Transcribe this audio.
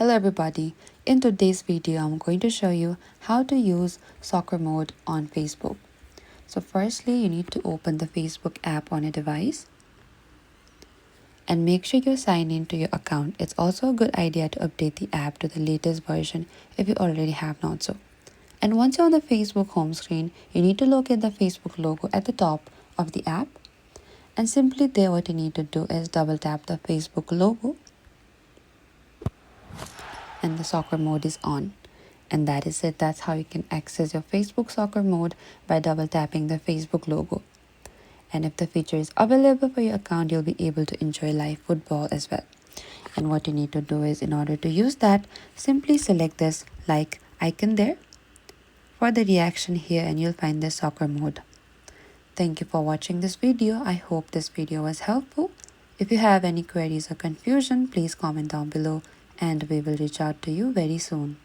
Hello everybody, in today's video I'm going to show you how to use soccer mode on Facebook. So firstly you need to open the Facebook app on your device and make sure you sign in to your account. It's also a good idea to update the app to the latest version if you already have not so. And once you're on the Facebook home screen, you need to locate the Facebook logo at the top of the app, and simply there what you need to do is double tap the Facebook logo and the soccer mode is on. And that is it. That's how you can access your Facebook soccer mode, by double tapping the Facebook logo. And if the feature is available for your account, you'll be able to enjoy live football as well. And what you need to do is, in order to use that, simply select this like icon there for the reaction here, and you'll find the soccer mode. Thank you for watching this video. I hope this video was helpful. If you have any queries or confusion, please comment down below and we will reach out to you very soon.